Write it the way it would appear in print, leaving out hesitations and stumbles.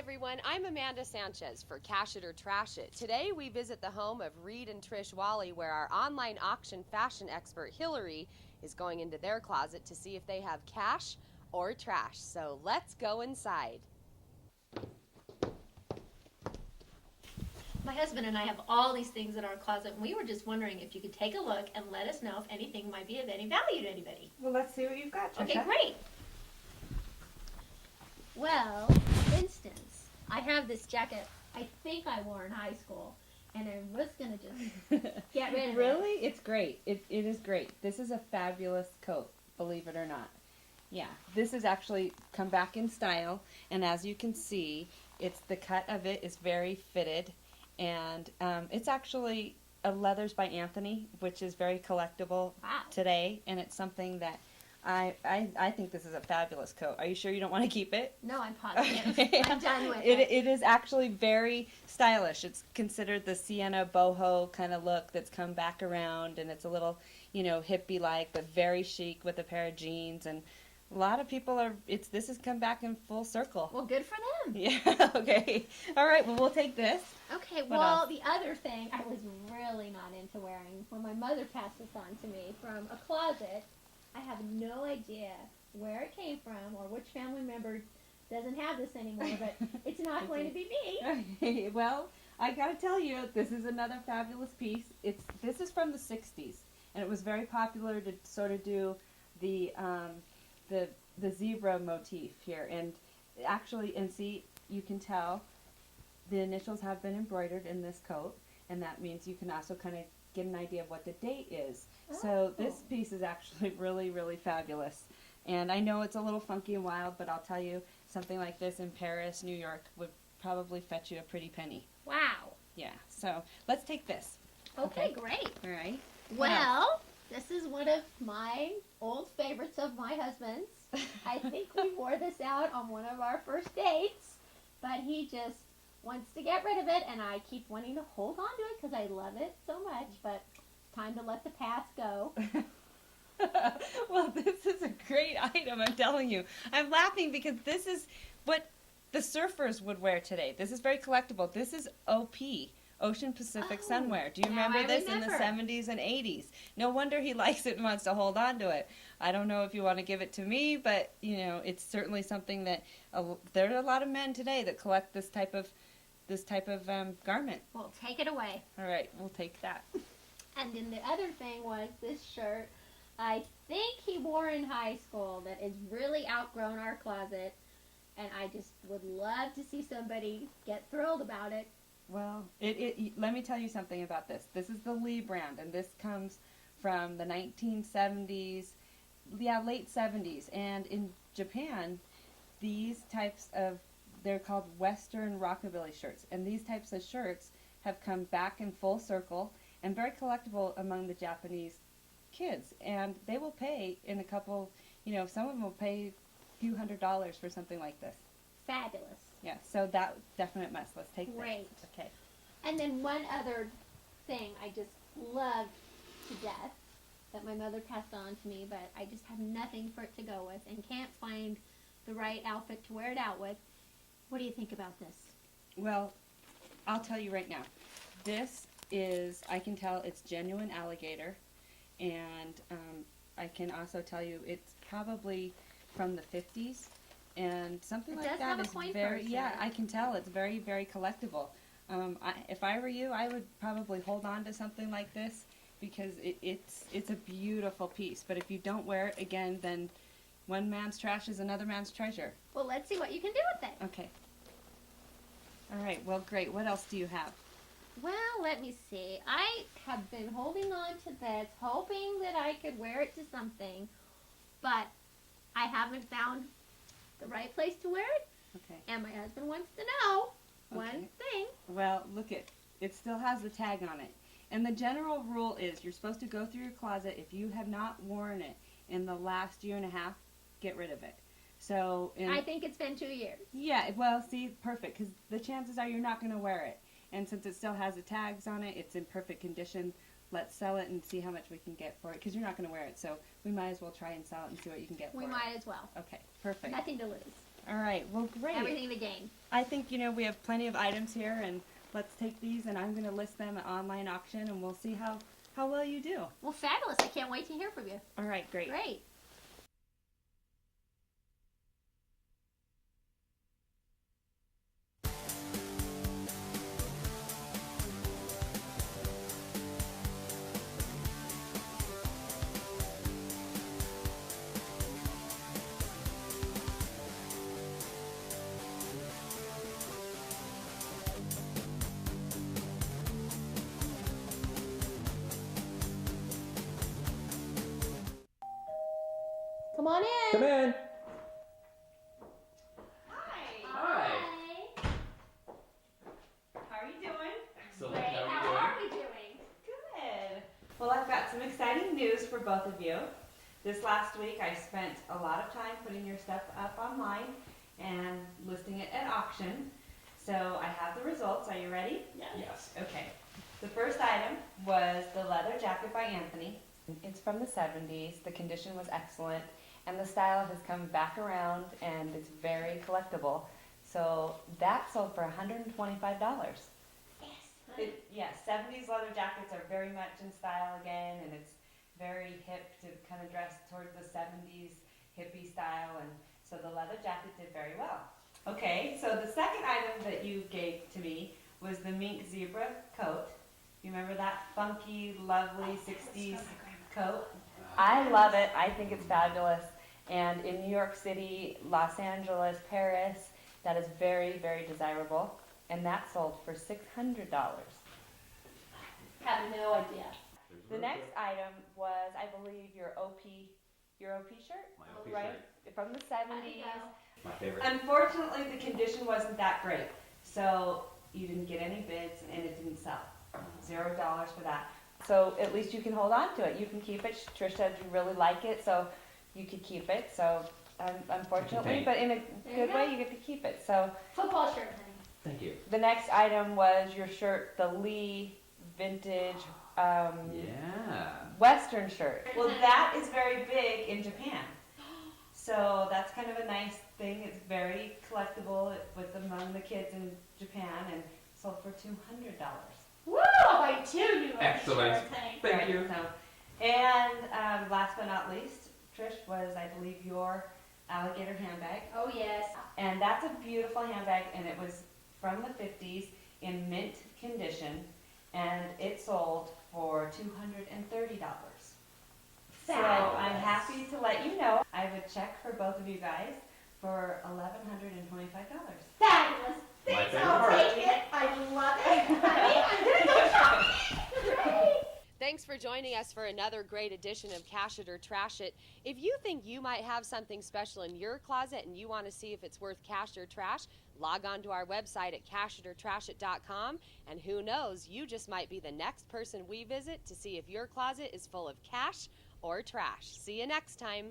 everyone, I'm Amanda Sanchez for Cash It or Trash It. Today we visit the home of Reed and Trish Wally, where our online auction fashion expert Hillary is going into their closet to see if they have cash or trash. So let's go inside. My husband and I have all these things in our closet, and we were just wondering if you could take a look and let us know if anything might be of any value to anybody. Well, let's see what you've got, Trisha. Okay, great. Well, for instance, I have this jacket I think I wore in high school, and I was going to just get rid of it. Really? It's great. It is great. This is a fabulous coat, believe it or not. Yeah, this has actually come back in style, and as you can see, the cut of it is very fitted, and it's actually a Leathers by Anthony, which is very collectible today, and it's something that I think this is a fabulous coat. Are you sure you don't want to keep it? No, I'm positive. I'm done with it. it. It is actually very stylish. It's considered the Sienna boho kind of look that's come back around, and it's a little, hippie-like, but very chic with a pair of jeans. And a lot of people this has come back in full circle. Well, good for them. Yeah, okay. All right, well, we'll take this. Okay, What well, else? the other thing I was really not into wearing when my mother passed this on to me from a closet. I have no idea where it came from or which family member doesn't have this anymore, but it's not going to be me. Okay, well, I gotta tell you, this is another fabulous piece. This is from the '60s, and it was very popular to sort of do the zebra motif here, and actually, see, you can tell the initials have been embroidered in this coat, and that means you can also kind of get an idea of what the date is. So this piece is actually really, really fabulous. And I know it's a little funky and wild, but I'll tell you, something like this in Paris, New York, would probably fetch you a pretty penny. Wow. Yeah, so let's take this. Okay, great. All right. Well, this is one of my old favorites of my husband's. I think we wore this out on one of our first dates, but he just wants to get rid of it, and I keep wanting to hold on to it because I love it so much, but it's time to let the past go. Well, this is a great item, I'm telling you. I'm laughing because this is what the surfers would wear today. This is very collectible. This is OP, Ocean Pacific Sunwear. Do you remember this in the 70s and 80s? No wonder he likes it and wants to hold on to it. I don't know if you want to give it to me, but, it's certainly something that there are a lot of men today that collect this type of garment. Well, take it away. All right, we'll take that. And then the other thing was this shirt I think he wore in high school that is really outgrown our closet, and I just would love to see somebody get thrilled about it. Well, let me tell you something about this. This is the Lee brand, and this comes from the 1970s, late 70s. And in Japan, they're called Western Rockabilly shirts. And these types of shirts have come back in full circle and very collectible among the Japanese kids. And they will pay in a couple, some of them will pay a few $100s for something like this. Fabulous. Yeah, so that definite must. Let's take Great. this. Okay. And then one other thing I just loved to death that my mother passed on to me, but I just have nothing for it to go with and can't find the right outfit to wear it out with. What do you think about this? Well, I'll tell you right now. This is, I can tell it's genuine alligator, and I can also tell you it's probably from the 50s, and something like that is very, I can tell it's very, very collectible. If I were you, I would probably hold on to something like this because it's a beautiful piece. But if you don't wear it again, then one man's trash is another man's treasure. Well, let's see what you can do with it. Okay. All right. Well, great. What else do you have? Well, let me see. I have been holding on to this, hoping that I could wear it to something, but I haven't found the right place to wear it. Okay. And my husband wants to know one thing. Well, look it still has the tag on it. And the general rule is you're supposed to go through your closet. If you have not worn it in the last year and a half, get rid of it. So I think it's been 2 years. Yeah, well, see, perfect, because the chances are you're not going to wear it. And since it still has the tags on it, it's in perfect condition. Let's sell it and see how much we can get for it, because you're not going to wear it. So we might as well try and sell it and see what you can get for it. We might as well. Okay, perfect. Nothing to lose. All right. Well, great. Everything to gain. I think, we have plenty of items here, and let's take these, and I'm going to list them at online auction, and we'll see how well you do. Well, fabulous. I can't wait to hear from you. All right, great. Great. Come on in. Come in. Hi. Hi. How are you doing? Excellent. Great. How How are are we doing? Good. Well, I've got some exciting news for both of you. This last week, I spent a lot of time putting your stuff up online and listing it at auction. So I have the results. Are you ready? you doing? Yes. Okay. The first item was the leather jacket by Anthony. It's from the 70s. The condition was excellent, and the style has come back around, and it's very collectible. So that sold for $125. Yes. Yes, 70s leather jackets are very much in style again, and it's very hip to kind of dress towards the 70s hippie style, and so the leather jacket did very well. Okay, so the second item that you gave to me was the mink zebra coat. You remember that funky, lovely 60s coat? I love it. I think it's fabulous. And in New York City, Los Angeles, Paris, that is very, very desirable. And that sold for $600. Have no idea. The next item was, I believe, your OP shirt, My OP right? shirt. From the 70s. My favorite. Unfortunately, the condition wasn't that great, so you didn't get any bids, and it didn't sell. $0 for that. So at least you can hold on to it. You can keep it. Trish said you really like it, so you could keep it. So unfortunately, Thank- but in a you good go. way, you get to keep it. So Football shirt, honey. Thank you. the next item was your shirt, the Lee vintage Yeah. Western shirt. Well, that is very big in Japan. So that's kind of a nice thing. It's very collectible with among the kids in Japan, and sold for $200. Woo! I'll buy 2 new Excellent. shirts, honey. Thank you. So, and last but not least, Trish, was, I believe, your alligator handbag. Oh, yes. And that's a beautiful handbag, and it was from the 50s in mint condition, and it sold for $230. So I'm happy to let you know I would check for both of you guys for $1,125. Fabulous. My Thanks, favorite I'll part. take it. I love it. Honey, I'm going to go shopping. Great. Thanks for joining us for another great edition of Cash It or Trash It. If you think you might have something special in your closet and you want to see if it's worth cash or trash, log on to our website at cashitortrashit.com, and who knows, you just might be the next person we visit to see if your closet is full of cash or trash. See you next time.